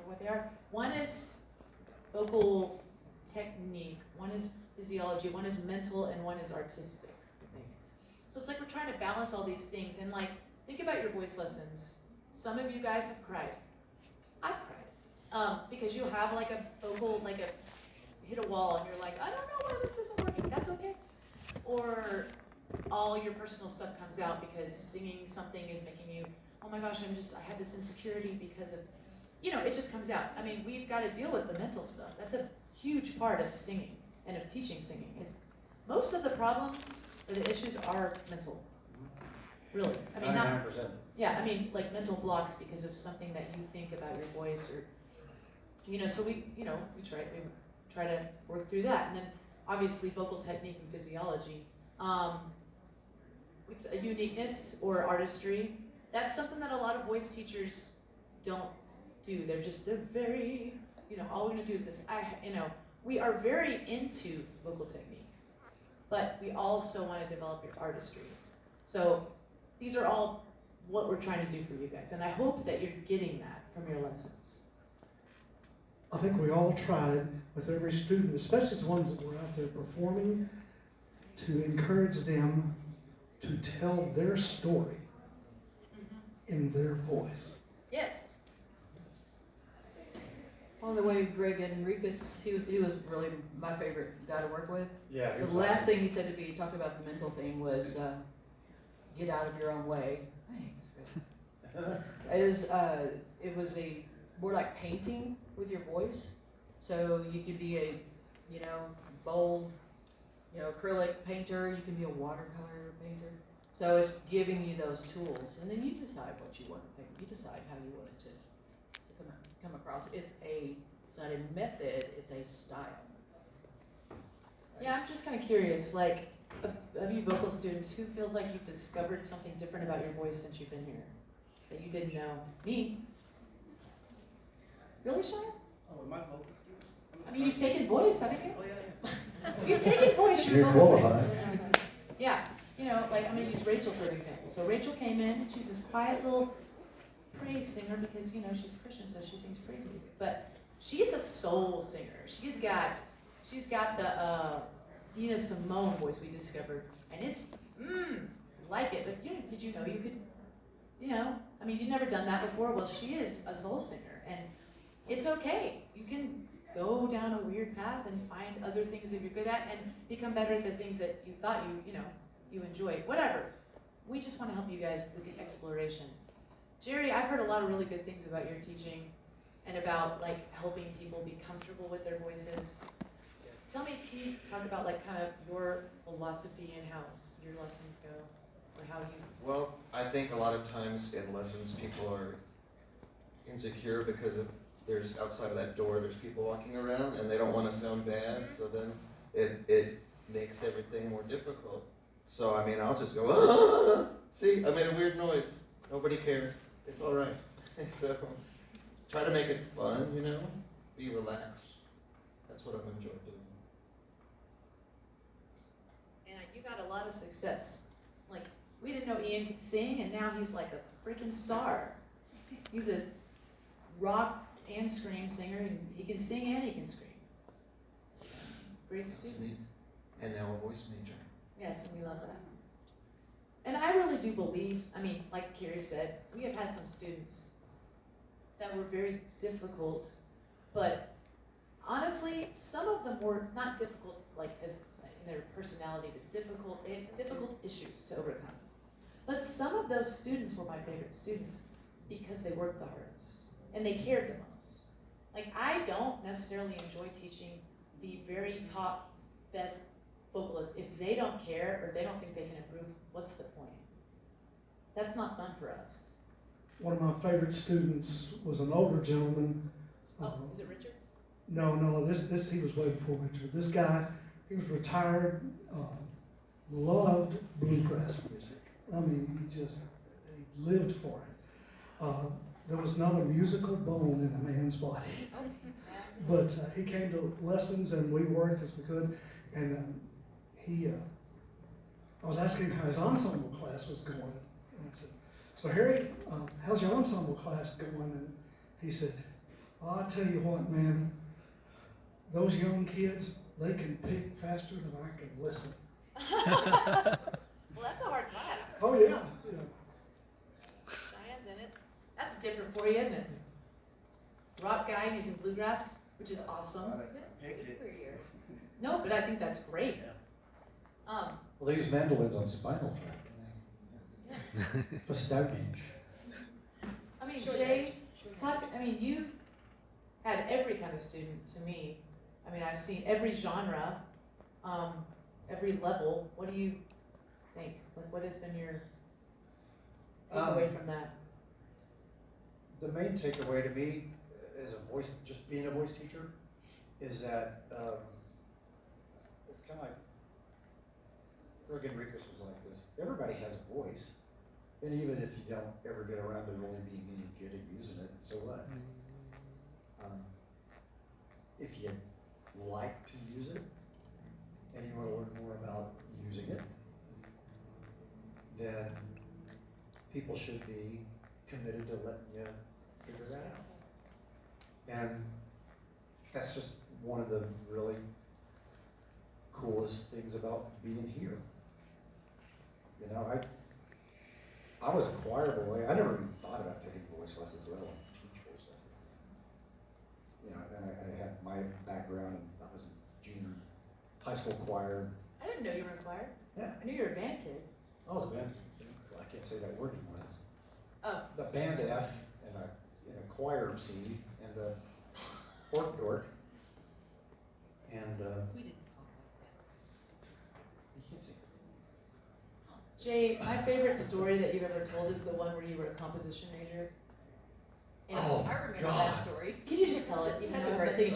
talk what they are. One is vocal technique, one is physiology, one is mental, and one is artistic, I think. So it's like we're trying to balance all these things, and like, think about your voice lessons. Some of you guys have cried. I've cried. Because you have like a vocal, like a, hit a wall and you're like, I don't know why this isn't working, that's okay. Or all your personal stuff comes out because singing something is making you, oh my gosh, I have this insecurity because of, it just comes out. I mean, we've got to deal with the mental stuff. That's a huge part of singing and of teaching singing. Most of the problems or the issues are mental, really. I mean, 99%. Yeah, I mean, like mental blocks because of something that you think about your voice or, so we try to work through that. And then obviously vocal technique and physiology. It's a uniqueness or artistry. That's something that a lot of voice teachers don't do. They're very, all we're gonna do is this. We are very into vocal technique, but we also want to develop your artistry. So these are all what we're trying to do for you guys, and I hope that you're getting that from your lessons. I think we all tried with every student, especially the ones that were out there performing, to encourage them to tell their story in their voice. Yes. Well, the way Greg Enriquez, he was really my favorite guy to work with. Yeah, he The was last awesome. thing he said to me, he talked about the mental thing, was get out of your own way. Thanks, Greg. It was more like painting with your voice. So you could be a, bold, acrylic painter. You can be a watercolor painter. So it's giving you those tools, and then you decide what you want to paint. You decide how you want it to come across. It's not a method. It's a style. Yeah, I'm just kind of curious, like, of you vocal students, who feels like you've discovered something different about your voice since you've been here that you didn't know? Me. Really, Sean? Oh, am I vocal student? I mean, you've taken voice, haven't you? Oh, yeah. You've taken voice, you're You're vocal qualified. singer. Yeah, like, I'm gonna use Rachel for an example. So Rachel came in, she's this quiet little praise singer because, she's a Christian, so she sings praise music. But she's a soul singer. She's got the Nina Simone voice we discovered, and it's like it. But did you know you could, you've never done that before. Well, she is a soul singer, and it's okay. You can go down a weird path and find other things that you're good at, and become better at the things that you thought you enjoyed. Whatever. We just want to help you guys with the exploration. Jerry, I've heard a lot of really good things about your teaching, and about like helping people be comfortable with their voices. Tell me, can you talk about like kind of your philosophy and how your lessons go, or how you? Well, I think a lot of times in lessons people are insecure because there's outside of that door there's people walking around and they don't want to sound bad, so then it makes everything more difficult. So I'll just go, ah! See, I made a weird noise. Nobody cares. It's all right. So try to make it fun, be relaxed. That's what I've enjoyed doing. And you've had a lot of success. Like, we didn't know Ian could sing, and now he's like a freaking star. He's a rock and scream singer, and he can sing and he can scream. Great That's student. neat. And now a voice major. Yes, and we love that. And I really do believe, like Carrie said, we have had some students that were very difficult, but honestly, some of them were not difficult, like as in their personality, but they had difficult issues to overcome. But some of those students were my favorite students because they worked the hardest and they cared the most. Like, I don't necessarily enjoy teaching the very top, best vocalists. If they don't care or they don't think they can improve, what's the point? That's not fun for us. One of my favorite students was an older gentleman. Is it Richard? No, this he was way before Richard. This guy, he was retired, loved bluegrass music. He lived for it. There was not a musical bone in the man's body. But he came to lessons and we worked as we could. And I was asking him how his ensemble class was going. And I said, so Harry, how's your ensemble class going? And he said, I'll tell you what, man, those young kids, they can pick faster than I can listen. Well, that's a hard class. Oh, yeah, yeah. Cheyenne's in it. That's different for you, isn't it? Rock guy, he's in bluegrass, which is awesome. Picked it. No, but I think that's great. Well, they use mandolins on Spinal Tap. For Stonehenge. I mean, Jay, you've had every kind of student to me. I mean, I've seen every genre, every level. What do you think? Like, what has been your takeaway from that? The main takeaway to me as a voice, just being a voice teacher, is that it's kind of like Greg Enriquez was like this. Everybody has a voice, and even if you don't ever get around to really being any good at using it, so what? If you like to use it, and you want to learn more about using it, then people should be committed to letting you figure that out. And that's just one of the really coolest things about being here. You know, I was a choir boy. I never even thought about taking voice lessons, let alone teach voice lessons. You know, and I had my background, and I was in junior high school choir. I didn't know you were in choir. Yeah, I knew you were a band kid. I was a band. I can't say that word anymore. That's Oh, the band F and a choir C and a orc dork. And We didn't talk you can't say Jay, my favorite story that you've ever told is the one where you were a composition major. And Oh, that. I remember God. that story. can you just tell it? Even That's though a it's great nothing to do